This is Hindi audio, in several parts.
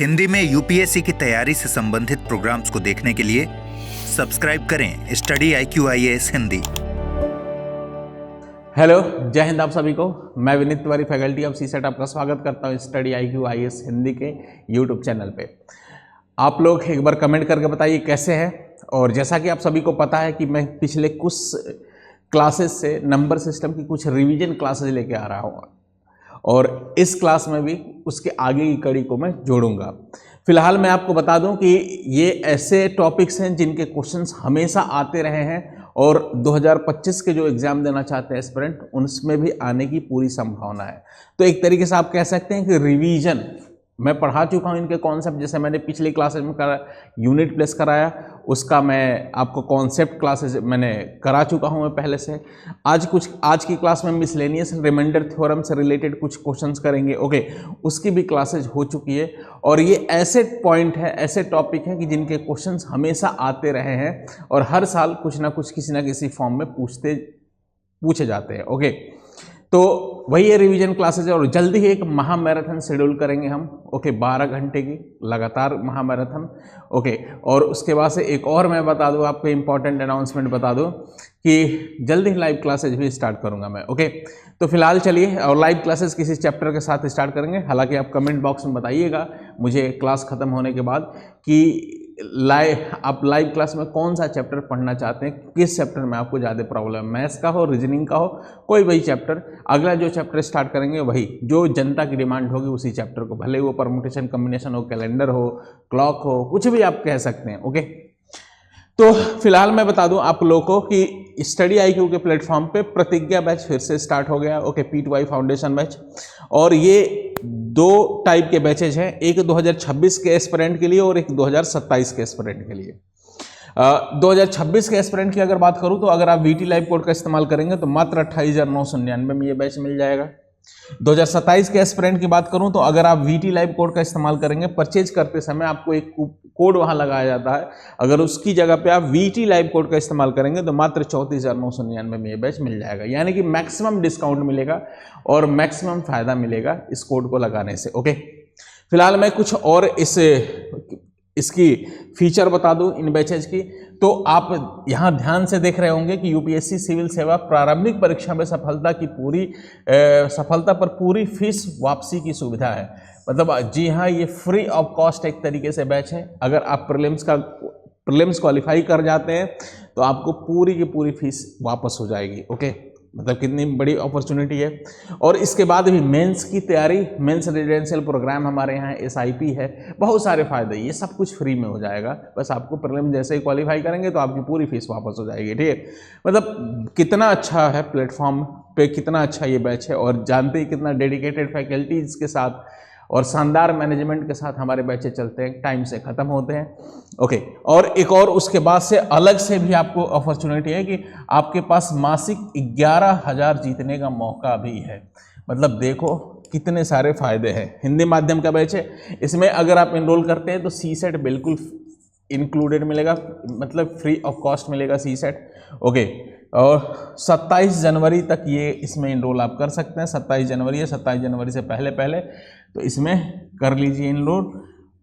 हिंदी में यूपीएससी की तैयारी से संबंधित प्रोग्राम्स को देखने के लिए सब्सक्राइब करें स्टडी IQIAS हिंदी। हेलो, जय हिंद आप सभी को। मैं Vineet Tiwari, faculty of CSAT, आपका स्वागत करता हूं स्टडी IQIAS हिंदी के यूट्यूब चैनल पे। आप लोग एक बार कमेंट करके बताइए कैसे हैं। और जैसा कि आप सभी को पता है कि मैं पिछले कुछ क्लासेस से नंबर सिस्टम की कुछ रिवीजन क्लासेस लेके आ रहा हूँ और इस क्लास में भी उसके आगे की कड़ी को मैं जोड़ूंगा। फिलहाल मैं आपको बता दूं कि ये ऐसे टॉपिक्स हैं जिनके क्वेश्चंस हमेशा आते रहे हैं और 2025 के जो एग्ज़ाम देना चाहते हैं एस्पिरेंट, उनमें भी आने की पूरी संभावना है। तो एक तरीके से आप कह सकते हैं कि रिवीजन मैं पढ़ा चुका हूँ इनके कॉन्सेप्ट। जैसे मैंने पिछली क्लासेज में यूनिट प्लेस कराया, उसका मैं आपको कॉन्सेप्ट क्लासेज मैंने करा चुका हूँ मैं पहले से। आज की क्लास में मिसलेनियस रिमाइंडर थ्योरम से रिलेटेड कुछ क्वेश्चंस करेंगे, ओके। उसकी भी क्लासेज हो चुकी है और ये ऐसे पॉइंट है, ऐसे टॉपिक हैं कि जिनके क्वेश्चंस हमेशा आते रहे हैं और हर साल कुछ ना कुछ किसी ना किसी फॉर्म में पूछे जाते हैं, ओके। तो वही है रिवीजन क्लासेज और जल्दी ही एक महामैराथन शेड्यूल करेंगे हम, ओके। 12 घंटे की लगातार महामैराथन, ओके। और उसके बाद से एक और मैं बता दूं आपको, इंपॉर्टेंट अनाउंसमेंट बता दूं कि जल्दी ही लाइव क्लासेज भी स्टार्ट करूंगा मैं, ओके। तो फिलहाल चलिए, और लाइव क्लासेज किसी चैप्टर के साथ स्टार्ट करेंगे। हालांकि आप कमेंट बॉक्स में बताइएगा मुझे क्लास ख़त्म होने के बाद कि आप लाइव क्लास में कौन सा चैप्टर पढ़ना चाहते हैं, किस चैप्टर में आपको ज़्यादा प्रॉब्लम है, मैथ्स का हो, रीजनिंग का हो, कोई वही चैप्टर। अगला जो चैप्टर स्टार्ट करेंगे वही जो जनता की डिमांड होगी उसी चैप्टर को, भले वो परमुटेशन कम्बिनेशन हो, कैलेंडर हो, क्लॉक हो, कुछ भी आप कह सकते हैं, ओके। तो फिलहाल मैं बता दूं आप लोगों को कि स्टडी IQ के प्लेटफॉर्म पे प्रतिज्ञा बैच फिर से स्टार्ट हो गया, ओके। P2I फाउंडेशन बैच, और ये दो टाइप के बैचेज हैं, एक 2026 के एस्पिरेंट के लिए और एक 2027 के एस्पिरेंट के लिए। 2026 के एस्पिरेंट की अगर बात करूं तो अगर आप VT लाइव कोड का इस्तेमाल करेंगे तो मात्र 28,999 में ये बैच मिल जाएगा। 2027 के एस्पिरेंट की बात करूं तो अगर आप VT लाइव कोड का इस्तेमाल करेंगे, परचेज करते समय आपको एक कोड वहां लगाया जाता है, अगर उसकी जगह पे आप VT लाइव कोड का इस्तेमाल करेंगे तो मात्र 34,999 में ये बैच मिल जाएगा। यानी कि मैक्सिमम डिस्काउंट मिलेगा और मैक्सिमम फायदा मिलेगा इस कोड को लगाने से, ओके। फिलहाल मैं कुछ और इसकी फीचर बता दूं इन बैचेज की। तो आप यहाँ ध्यान से देख रहे होंगे कि UPSC सिविल सेवा प्रारंभिक परीक्षा में सफलता पर पूरी फीस वापसी की सुविधा है। मतलब जी हाँ, ये फ्री ऑफ कॉस्ट एक तरीके से बैच है। अगर आप प्रीलिम्स क्वालिफाई कर जाते हैं तो आपको पूरी की पूरी फीस वापस हो जाएगी, ओके। मतलब कितनी बड़ी अपॉर्चुनिटी है। और इसके बाद भी मेंस की तैयारी, मेंस रेजिडेंशियल प्रोग्राम हमारे यहाँ SIP है, बहुत सारे फायदे, ये सब कुछ फ्री में हो जाएगा। बस आपको प्रीलिम जैसे ही क्वालिफाई करेंगे तो आपकी पूरी फीस वापस हो जाएगी, ठीक है। मतलब कितना अच्छा है प्लेटफॉर्म पे, कितना अच्छा ये बैच है। और जानते ही कितना डेडिकेटेड फैकल्टीज के साथ और शानदार मैनेजमेंट के साथ हमारे बैचेज चलते हैं, टाइम से ख़त्म होते हैं, ओके। और एक और उसके बाद से अलग से भी आपको अपॉर्चुनिटी है कि आपके पास मासिक 11,000 जीतने का मौका भी है। मतलब देखो कितने सारे फायदे हैं। हिंदी माध्यम का बैच है, इसमें अगर आप इनरोल करते हैं तो CSET बिल्कुल इंक्लूडेड मिलेगा, मतलब फ्री ऑफ कॉस्ट मिलेगा CSET, ओके। और 27 जनवरी तक ये इसमें इनरोल आप कर सकते हैं। 27 जनवरी है, 27 जनवरी से पहले तो इसमें कर लीजिए इनरोल,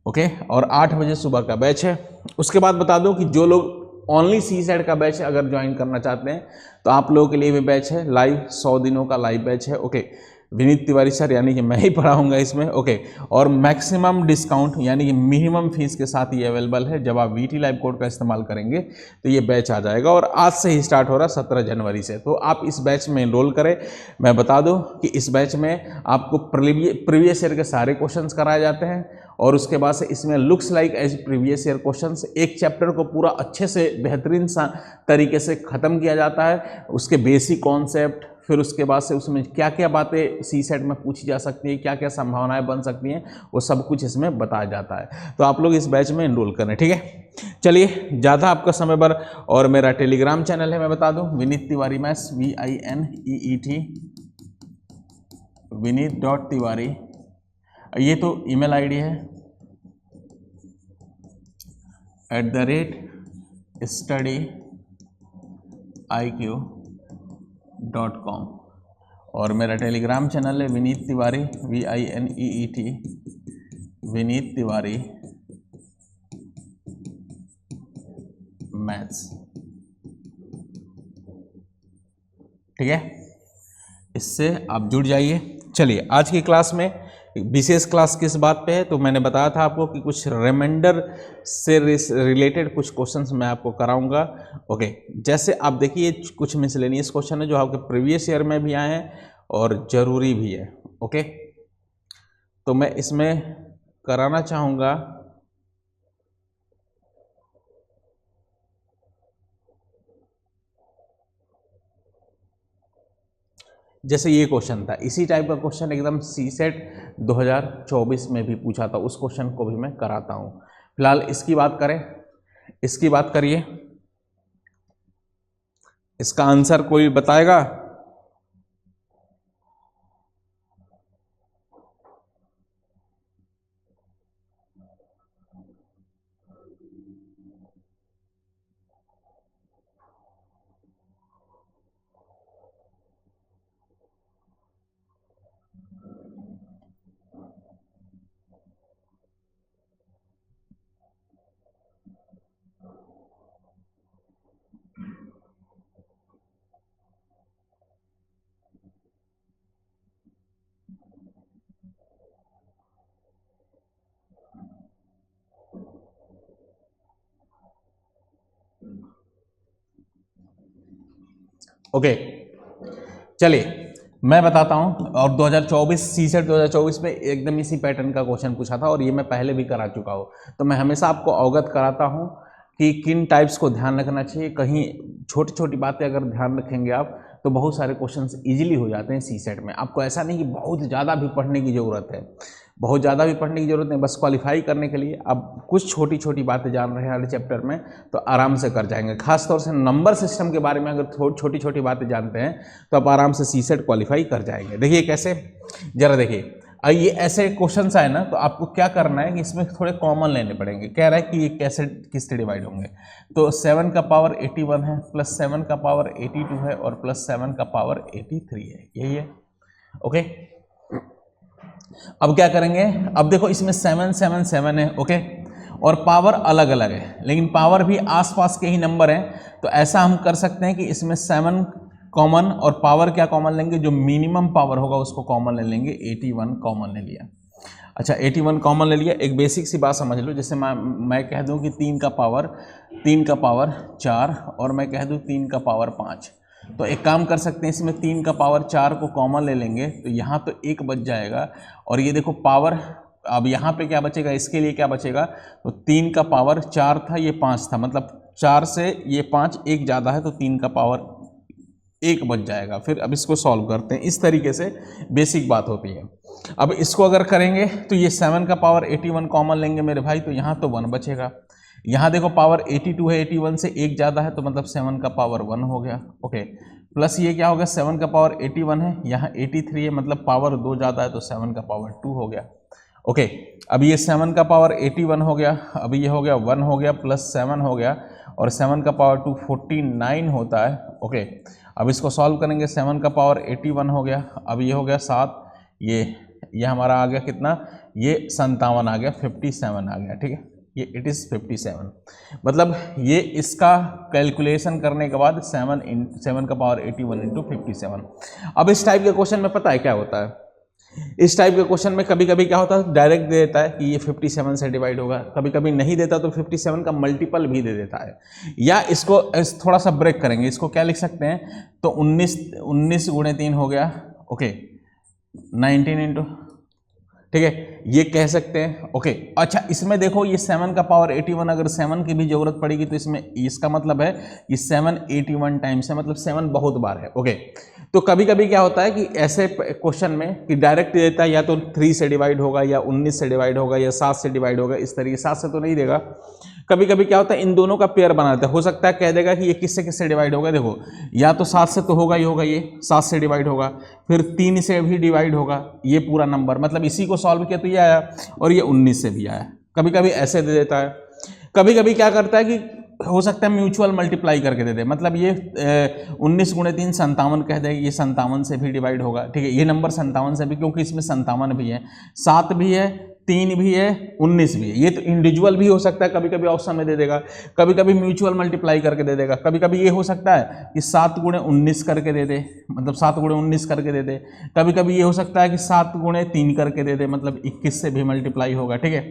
ओके। और 8 बजे सुबह का बैच है। उसके बाद बता दो कि जो लोग ओनली CSET का बैच अगर ज्वाइन करना चाहते हैं तो आप लोगों के लिए भी बैच है लाइव, 100 दिनों का लाइव बैच है, ओके। विनीत तिवारी सर यानी कि मैं ही पढ़ाऊंगा इसमें, ओके। और मैक्सिमम डिस्काउंट यानी कि मिनिमम फीस के साथ ये अवेलेबल है। जब आप VT लाइव कोड का इस्तेमाल करेंगे तो ये बैच आ जाएगा और आज से ही स्टार्ट हो रहा है 17 जनवरी से। तो आप इस बैच में एनरोल करें। मैं बता दूं कि इस बैच में आपको प्रीवियस ईयर के सारे क्वेश्चंस कराए जाते हैं और उसके बाद से इसमें looks like as previous year questions, एक चैप्टर को पूरा अच्छे से बेहतरीन तरीके से ख़त्म किया जाता है। उसके बेसिक कॉन्सेप्ट, फिर उसके बाद से उसमें क्या क्या बातें CSET में पूछी जा सकती है, क्या क्या संभावनाएं बन सकती हैं, वो सब कुछ इसमें बताया जाता है। तो आप लोग इस बैच में एनरोल करें, ठीक है। चलिए, ज़्यादा आपका समय बर, और मेरा टेलीग्राम चैनल है, मैं बता दूं, Vineet Tiwari maths, VINEET, vineet.tiwari। ये तो email ID है @studiiq.com, और मेरा टेलीग्राम चैनल है विनीत तिवारी, VINEET विनीत तिवारी मैथ्स। ठीक है, इससे आप जुड़ जाइए। चलिए, आज की क्लास में विशेष क्लास किस बात पे है, तो मैंने बताया था आपको कि कुछ रिमाइंडर से रिलेटेड कुछ क्वेश्चंस मैं आपको कराऊंगा। ओके, जैसे आप देखिए कुछ मिसलेनियस क्वेश्चन है जो आपके प्रीवियस ईयर में भी आए हैं और ज़रूरी भी है। ओके, तो मैं इसमें कराना चाहूँगा जैसे ये क्वेश्चन था, इसी टाइप का क्वेश्चन एकदम सीसेट 2024 में भी पूछा था, उस क्वेश्चन को भी मैं कराता हूँ। फिलहाल इसकी बात करें, इसकी बात करिए, इसका आंसर कोई बताएगा? ओके, चलिए मैं बताता हूं। और 2024 सीसेट 2024 में एकदम इसी पैटर्न का क्वेश्चन पूछा था और ये मैं पहले भी करा चुका हूं, तो मैं हमेशा आपको अवगत कराता हूं कि किन टाइप्स को ध्यान रखना चाहिए। कहीं छोटी छोटी बातें अगर ध्यान रखेंगे आप तो बहुत सारे क्वेश्चंस इजीली हो जाते हैं सीसेट में। आपको ऐसा नहीं कि बहुत ज़्यादा भी पढ़ने की ज़रूरत है, बहुत ज़्यादा भी पढ़ने की ज़रूरत नहीं, बस क्वालिफाई करने के लिए आप कुछ छोटी छोटी बातें जान रहे हैं हर चैप्टर में तो आराम से कर जाएंगे। खासतौर से नंबर सिस्टम के बारे में अगर छोटी छोटी बातें जानते हैं तो आप आराम से सीसेट क्वालिफाई कर जाएंगे। देखिए कैसे, जरा देखिए, ये ऐसे क्वेश्चन आए ना तो आपको क्या करना है कि इसमें थोड़े कॉमन लेने पड़ेंगे। कह रहा है कि ये कैसे किससे डिवाइड होंगे, तो 7 का पावर 81 है, प्लस 7 का पावर 82 है और प्लस 7 का पावर 83 है, यही है। ओके, अब क्या करेंगे, अब देखो इसमें 7 7 7 है। ओके, और पावर अलग अलग है लेकिन पावर भी आसपास के ही नंबर हैं, तो ऐसा हम कर सकते हैं कि इसमें 7 कॉमन और पावर क्या कॉमन लेंगे, जो मिनिमम पावर होगा उसको कॉमन ले लेंगे। 81 कॉमन ले लिया। अच्छा, 81 कॉमन ले लिया। एक बेसिक सी बात समझ लो, जैसे मैं कह दूं कि 3 का पावर 4 और मैं कह दूं 3 का पावर 5, तो एक काम कर सकते हैं, इसमें 3 का पावर 4 को कॉमन ले लेंगे तो यहाँ तो 1 बच जाएगा। और ये देखो पावर, अब यहाँ पे क्या बचेगा, इसके लिए क्या बचेगा, तो 3 का पावर 4 था, ये 5 था, मतलब 4 से ये 5 एक ज़्यादा है तो 3 का पावर 1 बच जाएगा। फिर अब इसको सॉल्व करते हैं, इस तरीके से बेसिक बात होती है। अब इसको अगर करेंगे तो ये 7 का पावर 81 कॉमन लेंगे मेरे भाई, तो यहाँ तो 1 बचेगा। यहाँ देखो पावर 82 है, 81 से 1 ज़्यादा है तो मतलब 7 का पावर 1 हो गया। ओके, प्लस ये क्या हो गया, 7 का पावर 81 है, यहाँ 83 है, मतलब पावर 2 ज़्यादा है तो 7 का पावर 2 हो गया। ओके, अब ये 7 का पावर 81 हो गया, अब ये हो गया 1 हो गया, प्लस 7 हो गया और 7 का पावर 2 49 होता है। ओके, अब इसको सॉल्व करेंगे, 7 का पावर 81 हो गया, अब ये हो गया 7, ये हमारा आ गया कितना, ये 57 आ गया, 57 आ गया। ठीक है, ये इट इज़ 57, मतलब ये इसका कैलकुलेशन करने के बाद 7 का पावर 81 इंटू 57। अब इस टाइप के क्वेश्चन में पता है क्या होता है, इस टाइप के क्वेश्चन में कभी कभी क्या होता है, डायरेक्ट दे देता है कि ये 57 से डिवाइड होगा, कभी कभी नहीं देता तो 57 का मल्टीपल भी दे देता है। या इसको थोड़ा सा ब्रेक करेंगे, इसको क्या लिख सकते हैं, तो 19 गुणे 3 हो गया। ओके, 19 इंटू, ठीक है, ये कह सकते हैं। ओके, अच्छा इसमें देखो ये 7 का पावर 81, अगर 7 की भी जरूरत पड़ेगी तो इसमें इसका मतलब है कि 7 81 टाइम्स है, मतलब 7 बहुत बार है। ओके, तो कभी कभी क्या होता है कि ऐसे क्वेश्चन में कि डायरेक्ट देता है, या तो 3 से डिवाइड होगा या 19 से डिवाइड होगा या 7 से डिवाइड होगा, इस तरीके 7 से तो नहीं देगा। कभी कभी क्या होता है, इन दोनों का पेयर बना देता है, हो सकता है कह देगा कि ये किससे किससे डिवाइड होगा। देखो या तो 7 से तो होगा ही होगा, ये 7 से डिवाइड होगा, फिर 3 से भी डिवाइड होगा, ये पूरा नंबर, मतलब इसी को सॉल्व किया तो ये आया, और ये 19 से भी आया। कभी कभी ऐसे दे देता है, कभी कभी क्या करता है कि हो सकता है म्यूचुअल मल्टीप्लाई करके दे दे, मतलब ये 19 गुणे 3 57 कह दे, ये 57 से भी डिवाइड होगा। ठीक है, ये नंबर 57 से भी, क्योंकि इसमें 57 भी है, 7 भी है, 3 भी है, 19 भी है। ये तो इंडिविजुअल भी हो सकता है, कभी कभी ऑप्शन में दे देगा, कभी कभी म्यूचुअल मल्टीप्लाई करके दे देगा, कभी कभी ये हो सकता है कि 7 गुणे 19 करके दे दे, मतलब 7 गुणे 19 करके दे दे, कभी कभी ये हो सकता है कि 7 गुणे 3 करके दे दे, मतलब 21 से भी मल्टीप्लाई होगा, ठीक है,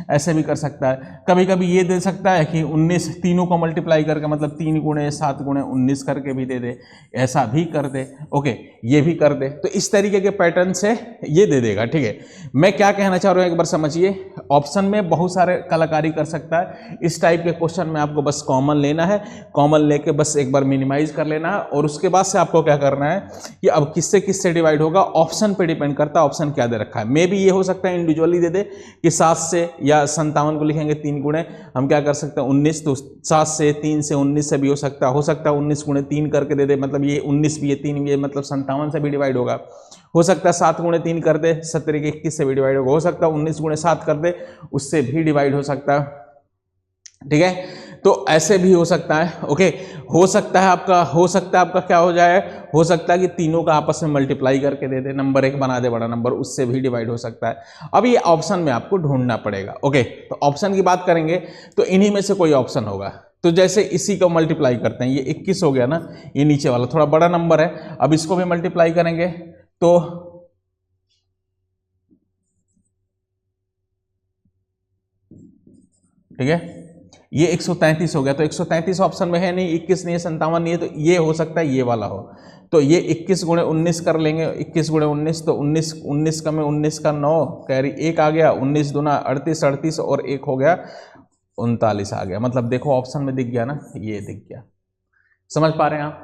ऐसे भी कर सकता है। कभी कभी ये दे सकता है कि 19 तीनों को मल्टीप्लाई करके, मतलब 3 गुणे 7 गुणे 19 करके भी दे दे, ऐसा भी कर दे, ओके, ये भी कर दे। तो इस तरीके के पैटर्न से ये दे देगा, ठीक है। मैं क्या कहना चाह रहा हूँ एक बार समझिए, ऑप्शन में बहुत सारे कलाकारी कर सकता है। इस टाइप के क्वेश्चन में आपको बस कॉमन लेना है, कॉमन लेके बस एक बार मिनिमाइज कर लेना है, और उसके बाद से आपको क्या करना है कि अब किससे किससे डिवाइड होगा, ऑप्शन पे डिपेंड करता है, ऑप्शन क्या दे रखा है। मे भी ये हो सकता है इंडिविजुअली दे दे कि 7 से या 57 को लिखेंगे 3 गुणे, हम क्या कर सकते हैं 19, तो 7 से 3 से 19 से भी हो सकता है 19 गुणे 3 करके दे दे, मतलब ये 19 भी है 3 भी है, मतलब 57 से भी डिवाइड होगा। हो सकता है 7 गुणे 3 कर दे 70 के 21 से भी डिवाइड होगा, हो सकता है 19 गुणे 7 कर दे उससे भी डिवाइड हो सकता है, ठीक है। तो ऐसे भी हो सकता है, ओके। हो सकता है आपका क्या हो जाए, हो सकता है कि तीनों का आपस में मल्टीप्लाई करके दे दे, नंबर 1 बना दे बड़ा नंबर, उससे भी डिवाइड हो सकता है। अब ये ऑप्शन में आपको ढूंढना पड़ेगा, ओके। तो ऑप्शन की बात करेंगे तो इन्हीं में से कोई ऑप्शन होगा। तो जैसे इसी को मल्टीप्लाई करते हैं, ये 21 हो गया ना, ये नीचे वाला थोड़ा बड़ा नंबर है, अब इसको भी मल्टीप्लाई करेंगे तो ठीक है, ये 133 हो गया। तो 133 ऑप्शन में है नहीं, 21 नहीं है, 57 नहीं है, तो ये हो सकता है ये वाला हो। तो ये 21 गुणे 19 कर लेंगे, 21 गुणे 19 तो 19 का में 19 का 9 कैरी 1 आ गया, 19 दूना 38, 38 और 1 हो गया 39 आ गया। मतलब देखो ऑप्शन में दिख गया ना, ये दिख गया। समझ पा रहे हैं आप?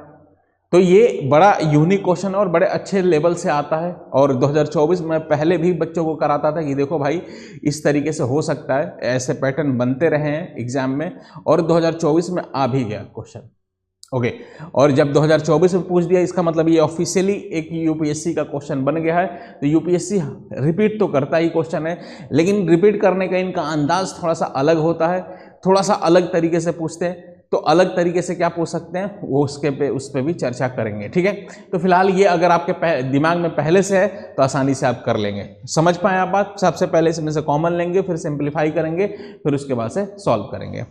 तो ये बड़ा यूनिक क्वेश्चन और बड़े अच्छे लेवल से आता है, और 2024 में पहले भी बच्चों को कराता था कि देखो भाई इस तरीके से हो सकता है, ऐसे पैटर्न बनते रहे हैं एग्जाम में, और 2024 में आ भी गया क्वेश्चन, ओके। और जब 2024 में पूछ दिया, इसका मतलब ये ऑफिशियली एक यूपीएससी का क्वेश्चन बन गया है। तो यूपीएससी रिपीट तो करता ही क्वेश्चन है, लेकिन रिपीट करने का इनका अंदाज थोड़ा सा अलग होता है, थोड़ा सा अलग तरीके से पूछते हैं। तो अलग तरीके से क्या पूछ सकते हैं वो उस पर भी चर्चा करेंगे, ठीक है। तो फिलहाल ये अगर आपके दिमाग में पहले से है तो आसानी से आप कर लेंगे। समझ पाए आप बात? सबसे पहले इसमें से कॉमन लेंगे, फिर सिंप्लीफाई करेंगे, फिर उसके बाद से सॉल्व करेंगे।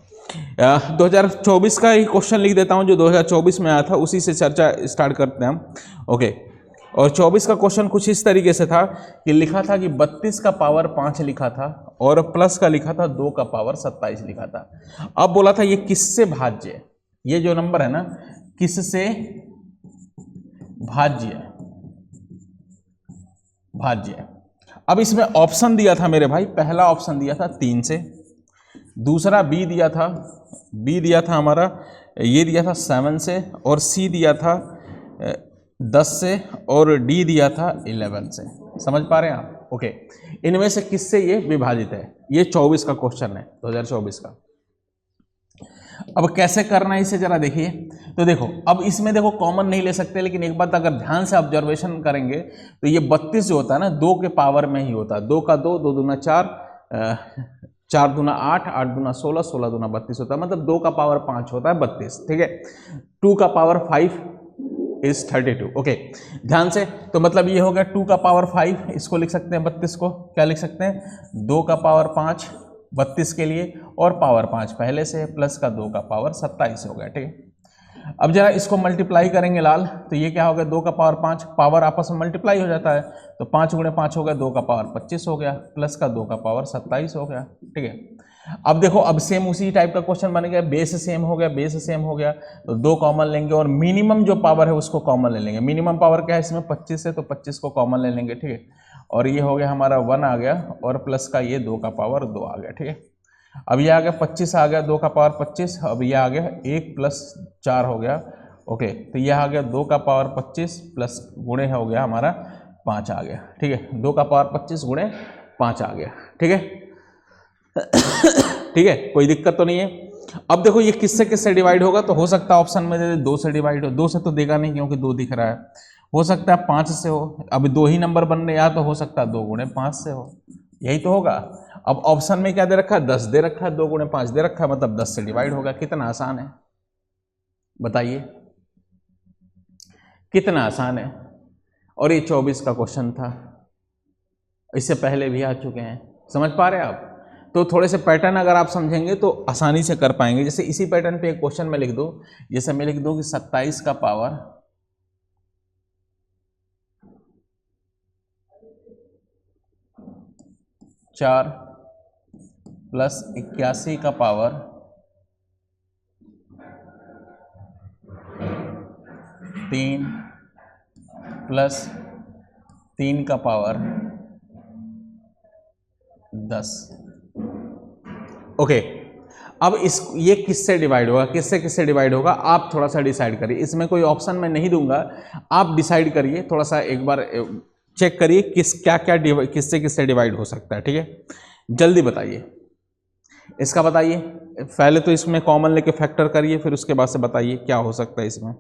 2024 का ही क्वेश्चन लिख देता हूं जो 2024 में आया था, उसी से चर्चा स्टार्ट करते हैं हम, ओके। और 24 का क्वेश्चन कुछ इस तरीके से था कि लिखा था कि 32 का पावर 5 लिखा था, और प्लस का लिखा था 2 का पावर 27 लिखा था। अब बोला था ये किससे भाज्य है, ये जो नंबर है ना किससे भाज्य है। अब इसमें ऑप्शन दिया था मेरे भाई, पहला ऑप्शन दिया था 3 से, दूसरा बी दिया था हमारा, ये दिया था 7 से, और सी दिया था 10 से, और डी दिया था 11 से। समझ पा रहे हैं आप? ओके। इनमें से किससे ये विभाजित है, ये 24 का क्वेश्चन है 2024 का। अब कैसे करना है इसे जरा देखिए। तो देखो अब इसमें देखो कॉमन नहीं ले सकते, लेकिन एक बात अगर ध्यान से ऑब्जर्वेशन करेंगे तो ये 32 जो होता है ना 2 के पावर में ही होता है। 2 का 2, 2 दूना 4, 4 दूना 8, 8 दूना 16, 16 दूना 32 होता है, मतलब 2 का पावर 5 होता है 32, ठीक है। 2 का पावर 5 इज 32, ओके। ध्यान से, तो मतलब ये हो गया 2 का पावर 5, इसको लिख सकते हैं 32 को क्या लिख सकते हैं 2 का पावर 5 32 के लिए, और पावर 5 पहले से, प्लस का 2 का पावर 27 हो गया, ठीक है। अब जरा इसको मल्टीप्लाई करेंगे लाल, तो ये क्या हो गया 2 का पावर 5, पावर आपस में मल्टीप्लाई हो जाता है, तो 5 गुणे 5 हो गया, 2 का पावर 25 हो गया, प्लस का 2 का पावर 27 हो गया, ठीक है। अब देखो अब सेम उसी टाइप का क्वेश्चन बन गया, बेस सेम हो गया, तो 2 कॉमन लेंगे, और मिनिमम जो पावर है उसको कॉमन ले लेंगे। मिनिमम पावर क्या है इसमें 25 है, तो 25 को कॉमन ले लेंगे, ठीक है। और ये हो गया हमारा 1 आ गया, और प्लस का ये 2 का पावर 2 आ गया, ठीक है। अब ये आ गया 25 आ गया, 2 का पावर 25, अब ये आ गया 1 प्लस 4 हो गया, ओके। तो ये आ गया 2 का पावर 25 प्लस गुणे हो गया हमारा 5 आ गया, ठीक है। 2 का पावर 25 गुणे 5 आ गया, ठीक है। ठीक है, कोई दिक्कत तो नहीं है। अब देखो ये किससे किससे डिवाइड होगा, तो हो सकता है ऑप्शन में दे 2 से डिवाइड हो, 2 से तो देगा नहीं क्योंकि 2 दिख रहा है, हो सकता है 5 से हो, अब 2 ही नंबर बन रहे, या तो हो सकता है 2 गुणे 5 से हो, यही तो होगा। अब ऑप्शन में क्या दे रखा है 10 दे रखा है, 2 गुणे 5 दे रखा है, मतलब 10 से डिवाइड होगा। कितना आसान है बताइए, कितना आसान है। और ये 24 का क्वेश्चन था, इससे पहले भी आ चुके हैं, समझ पा रहे हैं आप? तो थोड़े से पैटर्न अगर आप समझेंगे तो आसानी से कर पाएंगे। जैसे इसी पैटर्न पे एक क्वेश्चन में लिख दूं, जैसे मैं लिख दूं कि 27 का पावर 4 प्लस 81 का पावर 3 प्लस 3 का पावर 10। ओके, अब ये किससे डिवाइड होगा, किससे किससे डिवाइड होगा, आप थोड़ा सा डिसाइड करिए। इसमें कोई ऑप्शन मैं नहीं दूंगा, आप डिसाइड करिए, थोड़ा सा एक बार चेक करिए क्या किससे किससे डिवाइड हो सकता है। ठीक है, जल्दी बताइए, इसका बताइए। पहले तो इसमें कॉमन लेके फैक्टर करिए, फिर उसके बाद से बताइए क्या हो सकता है इसमें।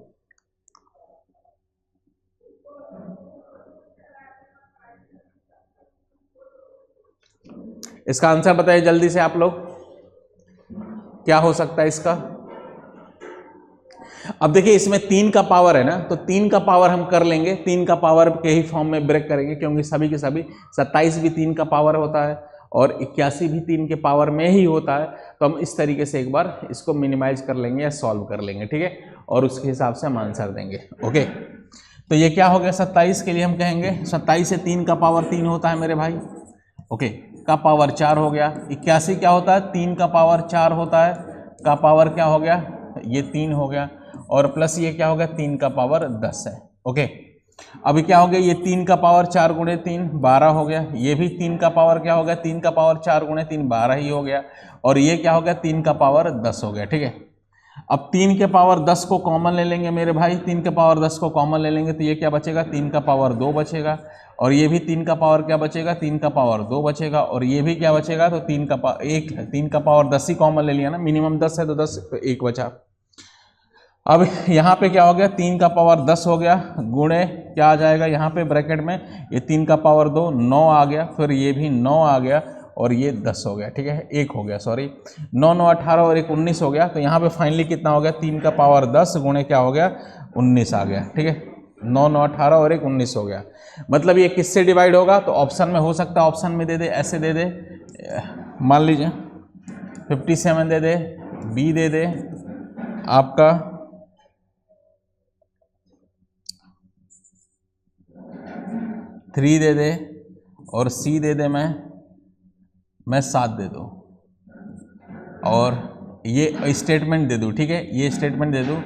इसका आंसर बताइए जल्दी से आप लोग, क्या हो सकता है इसका। अब देखिए इसमें 3 का पावर है ना, तो 3 का पावर हम कर लेंगे, 3 का पावर के ही फॉर्म में ब्रेक करेंगे, क्योंकि सभी के सभी 27 भी 3 का पावर होता है और 81 भी 3 के पावर में ही होता है। तो हम इस तरीके से एक बार इसको मिनिमाइज कर लेंगे या सॉल्व कर लेंगे, ठीक है, और उसके हिसाब से हम आंसर देंगे। ओके, तो ये क्या हो गया, 27 के लिए हम कहेंगे 27 से 3 का पावर 3 होता है मेरे भाई। ओके, का पावर 4 हो गया। 81 क्या होता है, 3 का पावर 4 होता है, का पावर क्या हो गया, ये 3 हो गया, और प्लस ये क्या हो गया, 3 का पावर 10 है। ओके, अभी क्या हो गया, ये 3 का पावर 4 गुणे 3 12 हो गया, ये भी 3 का पावर क्या हो गया, 3 का पावर 4 गुणे 3 12 ही हो गया, और ये क्या हो गया, 3 का पावर 10 हो गया। ठीक है, अब 3 के पावर 10 को कॉमन ले लेंगे मेरे भाई, 3 के पावर 10 को कॉमन ले लेंगे तो ये क्या बचेगा, 3 का पावर 2 बचेगा, और ये भी 3 का पावर क्या बचेगा, 3 का पावर 2 बचेगा, और ये भी क्या बचेगा, तो 3 का पावर 1 है, 3 का पावर 10 ही कॉमन ले लिया ना, मिनिमम 10 है तो 10 तो 1 बचा। अब यहाँ पे क्या हो गया, 3 का पावर 10 हो गया, गुणे क्या आ जाएगा यहाँ पे ब्रैकेट में, ये 3 का पावर 2 9 आ गया, फिर ये भी 9 आ गया, और ये 10 हो गया। ठीक है, 1 हो गया, सॉरी, 9 9 18 और 1 19 हो गया। तो यहाँ पे फाइनली कितना हो गया, 3 का पावर 10 गुणे क्या हो गया, 19 आ गया। ठीक है, 9 9 18 और 1 19 हो गया। मतलब ये किससे डिवाइड होगा, तो ऑप्शन में हो सकता है, ऑप्शन में दे दे, ऐसे दे दे, मान लीजिए 57 दे दे, बी दे दे आपका 3 दे दे, और सी दे दे मैं 7 दे दूँ, और ये स्टेटमेंट दे दूँ। ठीक है, ये स्टेटमेंट दे दूँ,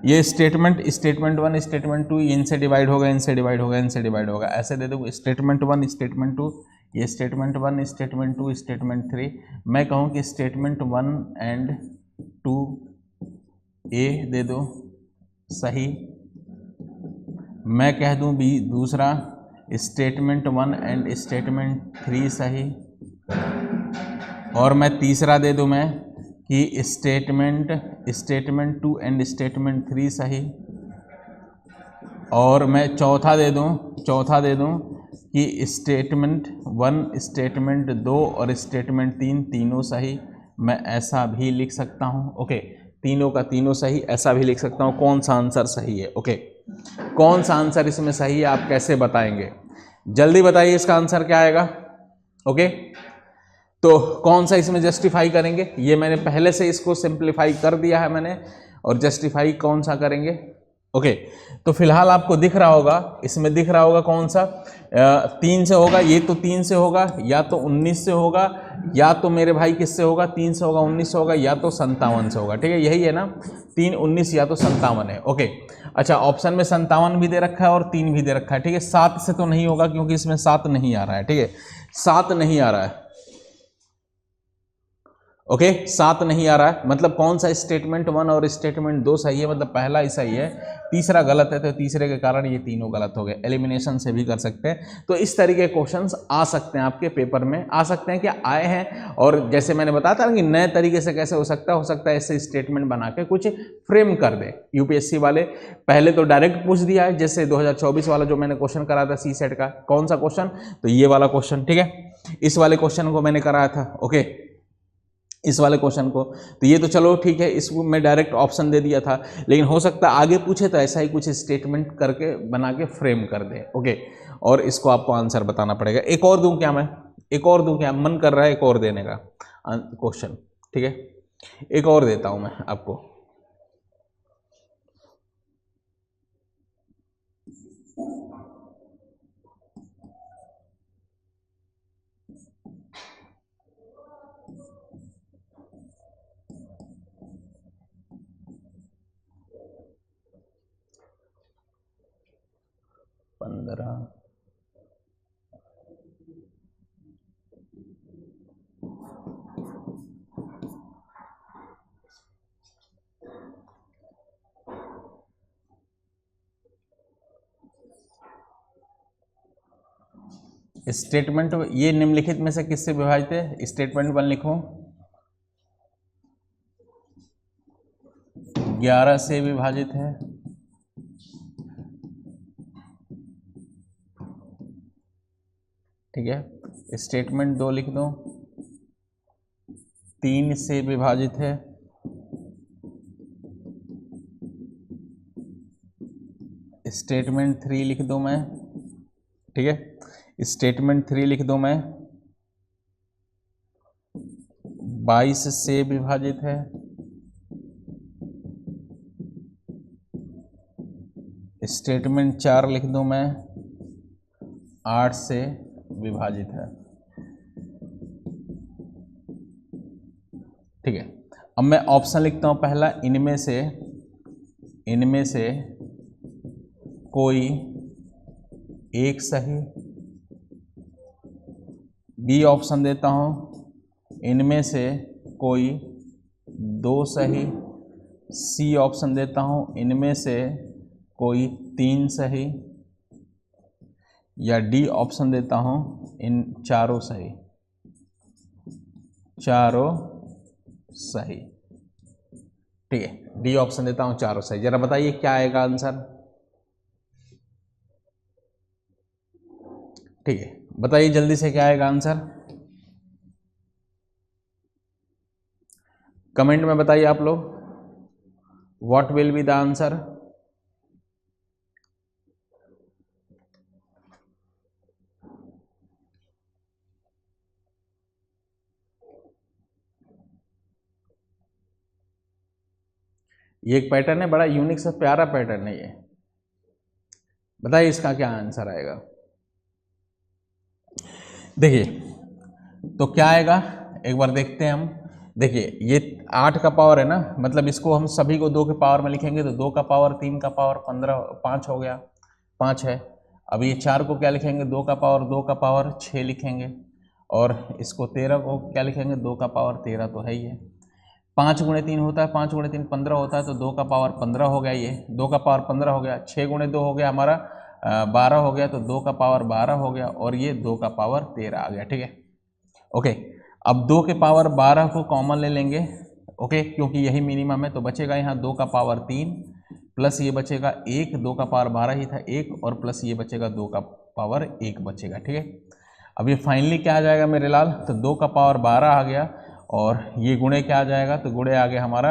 ये स्टेटमेंट 1 स्टेटमेंट 2 इनसे डिवाइड होगा, इनसे डिवाइड होगा, इनसे डिवाइड होगा, ऐसे दे दूँ, स्टेटमेंट 1 स्टेटमेंट 2, ये स्टेटमेंट 1 स्टेटमेंट 2 स्टेटमेंट 3। मैं कहूँ कि स्टेटमेंट 1 एंड 2 ए दे दो सही, मैं कह दूँ बी दूसरा स्टेटमेंट 1 एंड स्टेटमेंट 3 सही, और मैं तीसरा दे दूँ मैं कि स्टेटमेंट 2 एंड स्टेटमेंट 3 सही, और मैं चौथा दे दूँ कि स्टेटमेंट 1 स्टेटमेंट 2 और स्टेटमेंट 3 तीनों सही। मैं ऐसा भी लिख सकता हूँ। ओके, तीनों का तीनों सही, ऐसा भी लिख सकता हूँ। कौन सा आंसर सही है, ओके, कौन सा आंसर इसमें सही है, आप कैसे बताएंगे, जल्दी बताइए इसका आंसर क्या आएगा। ओके, तो कौन सा इसमें जस्टिफाई करेंगे, ये मैंने पहले से इसको सिंप्लीफाई कर दिया है मैंने, और जस्टिफाई कौन सा करेंगे। ओके, तो फिलहाल आपको दिख रहा होगा, इसमें दिख रहा होगा कौन सा 3 से होगा, ये तो 3 से होगा, या तो 19 से होगा, या तो मेरे भाई किससे होगा, 3 से होगा, 19 से होगा, या तो 57 से होगा। ठीक है, यही है ना, 3 19 या तो 57 है। ओके, अच्छा, ऑप्शन में 57 भी दे रखा है और 3 भी दे रखा है। ठीक है, 7 से तो नहीं होगा क्योंकि इसमें 7 नहीं आ रहा है। ठीक है, 7 नहीं आ रहा है। ओके, 7 नहीं आ रहा है, मतलब कौन सा स्टेटमेंट 1 और स्टेटमेंट 2 सही है, मतलब पहला ही सही है, तीसरा गलत है, तो तीसरे के कारण ये तीनों गलत हो गए। एलिमिनेशन से भी कर सकते हैं। तो इस तरीके के क्वेश्चंस आ सकते हैं आपके पेपर में, आ सकते हैं, क्या आए हैं। और जैसे मैंने बताया था कि नए तरीके से कैसे हो सकता है ऐसे स्टेटमेंट बना के कुछ फ्रेम कर दे यूपीएससी वाले। पहले तो डायरेक्ट पूछ दिया है, जैसे 2024 वाला जो मैंने क्वेश्चन कराया था CSET का, कौन सा क्वेश्चन, तो ये वाला क्वेश्चन। ठीक है, इस वाले क्वेश्चन को मैंने कराया था। ओके, इस वाले क्वेश्चन को, तो ये तो चलो ठीक है, इसको मैं डायरेक्ट ऑप्शन दे दिया था, लेकिन हो सकता है आगे पूछे तो ऐसा ही कुछ स्टेटमेंट करके बना के फ्रेम कर दे। ओके, और इसको आपको आंसर बताना पड़ेगा। एक और दूं क्या मैं, एक और दूं क्या, मन कर रहा है एक और देने का क्वेश्चन, ठीक है, एक और देता हूं मैं आपको। स्टेटमेंट ये निम्नलिखित में से किससे विभाजित है? स्टेटमेंट 1 लिखो, 11 से विभाजित है। ठीक है। स्टेटमेंट 2 लिख दो, 3 से विभाजित है। स्टेटमेंट 3 लिख दो मैं, ठीक है। स्टेटमेंट 3 लिख दो मैं, 22 से विभाजित है। स्टेटमेंट 4 लिख दो मैं, 8 से विभाजित है। ठीक है। अब मैं ऑप्शन लिखता हूं पहला, इनमें से कोई एक सही। बी ऑप्शन देता हूं, इनमें से कोई 2 सही। सी ऑप्शन देता हूं, इनमें से कोई 3 सही। या डी ऑप्शन देता हूं, इन चारों सही, चारों सही। ठीक है, डी ऑप्शन देता हूं, चारों सही। जरा बताइए क्या आएगा आंसर। ठीक है, बताइए जल्दी से क्या आएगा आंसर, कमेंट में बताइए आप लोग, what will be the answer. ये एक पैटर्न है, बड़ा यूनिक सा प्यारा पैटर्न है ये। बताइए इसका क्या आंसर आएगा। देखिए तो क्या आएगा, एक बार देखते हैं हम। देखिए ये 8 का पावर है ना, मतलब इसको हम सभी को 2 के पावर में लिखेंगे तो 2 का पावर, 3 का पावर 15, 5 हो गया, 5 है। अब ये 4 को क्या लिखेंगे, 2 का पावर 2 का पावर 6 लिखेंगे। और इसको 13 को क्या लिखेंगे, 2 का पावर 13 तो है ही है। 5 गुणे 3 होता है, 5 गुणे 3 15 होता है, तो 2 का पावर 15 हो गया, ये 2 का पावर 15 हो गया। 6 गुणे 2 हो गया हमारा 12 हो गया, तो 2 का पावर 12 हो गया, और ये 2 का पावर 13 आ गया। ठीक है, ओके। अब 2 के पावर 12 को कॉमन ले लेंगे, ओके, क्योंकि यही मिनिमम है। तो बचेगा यहाँ 2 का पावर 3 प्लस ये बचेगा 1, 2 का पावर 12 ही था 1, और प्लस ये बचेगा 2 का पावर 1 बचेगा। ठीक है, अब ये फाइनली क्या आ जाएगा मेरे लाल, तो 2 का पावर 12 आ गया, और ये गुणे क्या आ जाएगा, तो गुणे आ गया हमारा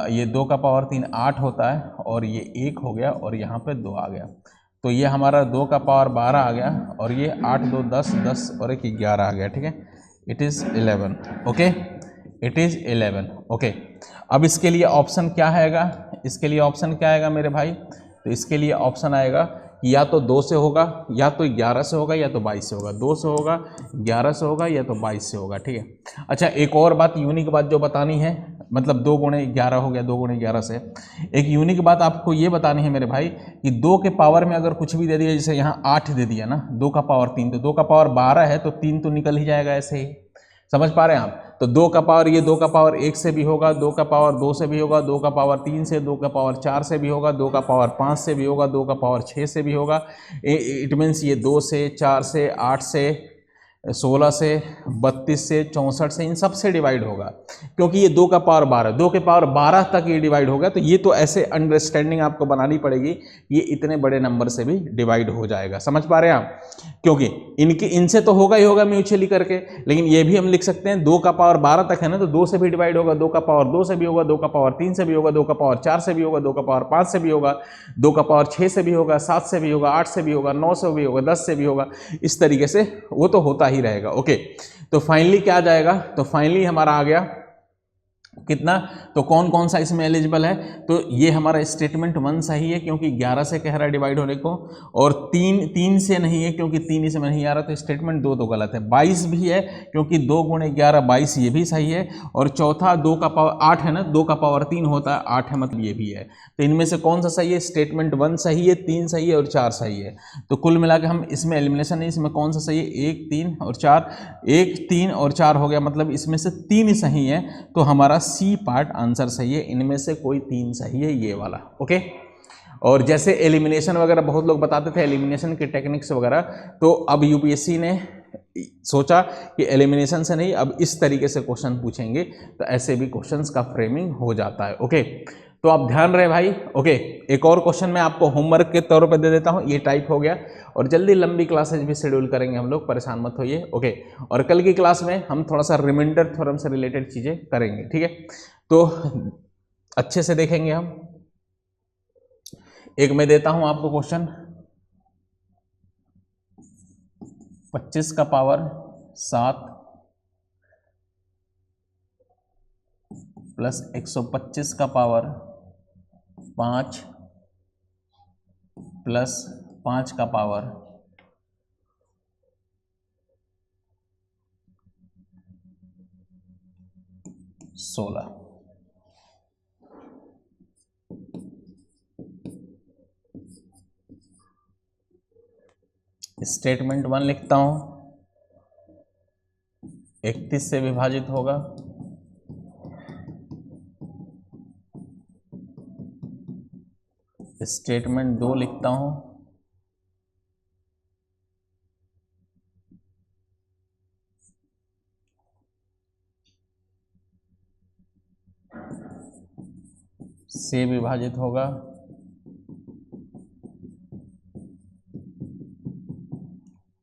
ये 2 का पावर 3 8 होता है, और ये 1 हो गया, और यहाँ पे 2 आ गया। तो ये हमारा 2 का पावर 12 आ गया, और ये 8 2 10 10 और 1 11 आ गया। ठीक है, it is 11। Okay, it is 11। Okay, अब इसके लिए ऑप्शन क्या आएगा, इसके लिए ऑप्शन क्या आएगा मेरे भाई, तो इसके लिए ऑप्शन आएगा कि या तो 2 से होगा, या तो 11 से होगा, या तो 22 से होगा। 2 से होगा, 11 से होगा, या तो 22 से होगा। ठीक है। अच्छा, एक और बात, यूनिक बात जो बतानी है, मतलब 2 गुणे 11 हो गया, 2 गुणे 11 से। एक यूनिक बात आपको ये बतानी है मेरे भाई कि 2 के पावर में अगर कुछ भी दे दिया, जैसे यहाँ 8 दे दिया ना, 2 का पावर 3, तो 2 का पावर 12 है, तो 3 तो निकल ही जाएगा ऐसे ही। समझ पा रहे हैं आप। तो 2 का पावर, ये 2 का पावर 1 से भी होगा, 2 का पावर 2 से भी होगा, 2 का पावर 3 से, 2 का पावर 4 से भी होगा, 2 का पावर 5 से भी होगा, 2 का पावर 6 से भी होगा। इट मीन्स ये 2 से, 4 से, 8 से, 16 से, 32 से, 64 से, इन सब से डिवाइड होगा, क्योंकि ये 2 का पावर 12, 2 के पावर 12 तक ये डिवाइड होगा। तो ये तो ऐसे अंडरस्टैंडिंग आपको बनानी पड़ेगी, ये इतने बड़े नंबर से भी डिवाइड हो जाएगा। समझ पा रहे हैं आप, क्योंकि इनसे तो होगा ही होगा म्यूचुअली करके, लेकिन ये भी हम लिख सकते हैं 2 का पावर 12 तक है ना, तो 2 से भी डिवाइड होगा, 2 का पावर 2 से भी होगा, 2 का पावर 3 से भी होगा, 2 का पावर 4 से भी होगा, 2 का पावर 5 से भी होगा, 2 का पावर 6 से भी होगा, 7 से भी होगा, 8 से भी होगा, 9 से भी होगा, 10 से भी होगा। इस तरीके से वो तो होता ही रहेगा। ओके, तो फाइनली क्या आ जाएगा, तो फाइनली हमारा आ गया कितना, तो कौन कौन सा इसमें एलिजिबल है, तो ये हमारा स्टेटमेंट 1 सही है क्योंकि 11 से कह रहा है डिवाइड होने को, और 3 से नहीं है क्योंकि 3 इसमें नहीं आ रहा, तो स्टेटमेंट 2 तो गलत है। 22 भी है क्योंकि 2 गुणे 11 22, ये भी सही है, और चौथा 2 का पावर 8 है ना, 2 का पावर 3 होता है 8 है, मतलब ये भी है। तो इनमें से कौन सा सही है, स्टेटमेंट 1 सही है, 3 सही है और 4 सही है। तो कुल मिला के हम इसमें एलिमिनेशन है, इसमें कौन सा सही है, 1 3 और 4, 1 3 और 4 हो गया, मतलब इसमें से 3 सही है, तो हमारा सी पार्ट आंसर सही है। इनमें से कोई 3 सही है, ये वाला। ओके, और जैसे एलिमिनेशन वगैरह बहुत लोग बताते थे, एलिमिनेशन के टेक्निक्स वगैरह, तो अब यूपीएससी ने सोचा कि एलिमिनेशन से नहीं, अब इस तरीके से क्वेश्चन पूछेंगे, तो ऐसे भी क्वेश्चंस का फ्रेमिंग हो जाता है। ओके, तो आप ध्यान रहे भाई। ओके, एक और क्वेश्चन मैं आपको होमवर्क के तौर पे दे देता हूँ, ये टाइप हो गया, और जल्दी लंबी क्लासेज भी शेड्यूल करेंगे हम लोग, परेशान मत होइए। ओके, और कल की क्लास में हम थोड़ा सा रिमाइंडर थ्योरम से रिलेटेड चीज़ें करेंगे, ठीक है, तो अच्छे से देखेंगे हम। एक मैं देता हूँ आपको क्वेश्चन, 25 का पावर 7 प्लस 125 का पावर 5 प्लस 5 का पावर 16। स्टेटमेंट 1 लिखता हूं, 31 से विभाजित होगा, स्टेटमेंट 2 लिखता हूं, 1 से विभाजित होगा,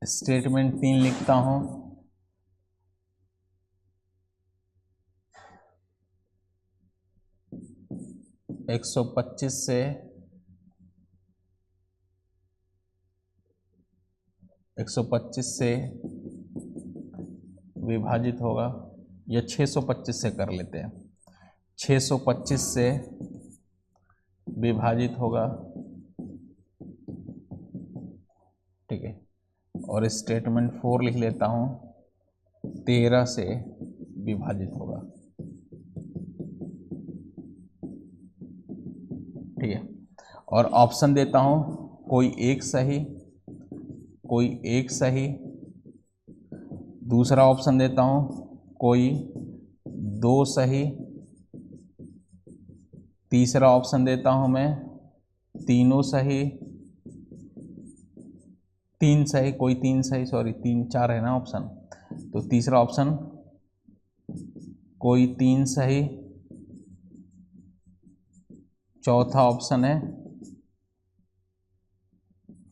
स्टेटमेंट 3 लिखता हूं, 125 से 125 से विभाजित होगा, या 625 से कर लेते हैं, 625 से विभाजित होगा, ठीक है, और स्टेटमेंट 4 लिख लेता हूं, 13 से विभाजित होगा, ठीक है, और ऑप्शन देता हूं, कोई एक सही, कोई एक सही, दूसरा ऑप्शन देता हूं, कोई 2 सही, तीसरा ऑप्शन देता हूं मैं, तीनों सही, 3 सही, कोई 3 सही, सॉरी 3 4 है ना ऑप्शन, तो तीसरा ऑप्शन कोई 3 सही, चौथा ऑप्शन है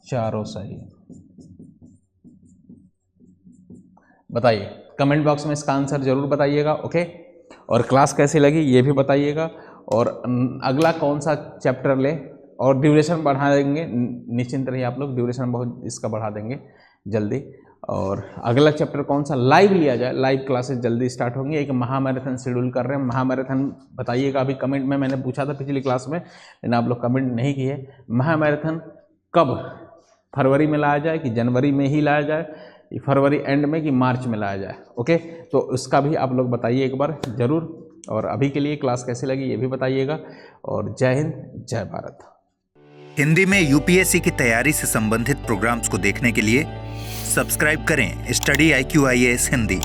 चारों सही। बताइए कमेंट बॉक्स में इसका आंसर जरूर बताइएगा। ओके, और क्लास कैसी लगी ये भी बताइएगा, और अगला कौन सा चैप्टर ले, और ड्यूरेशन बढ़ा देंगे, निश्चिंत रहिए आप लोग, ड्यूरेशन बहुत इसका बढ़ा देंगे जल्दी। और अगला चैप्टर कौन सा लाइव लिया जाए, लाइव क्लासेस जल्दी स्टार्ट होंगी। एक महामैराथन शेड्यूल कर रहे हैं, महामैराथन बताइएगा। अभी कमेंट में मैंने पूछा था पिछली क्लास में, लेकिन आप लोग कमेंट नहीं किए। महामैराथन कब, फरवरी में लाया जाए कि जनवरी में ही लाया जाए, फरवरी एंड में कि मार्च में लाया जाए? ओके, तो उसका भी आप लोग बताइए एक बार ज़रूर। और अभी के लिए क्लास कैसी लगी ये भी बताइएगा। और जय हिंद, जय भारत। हिंदी में यूपीएससी की तैयारी से संबंधित प्रोग्राम्स को देखने के लिए सब्सक्राइब करें स्टडी IQ IAS हिंदी।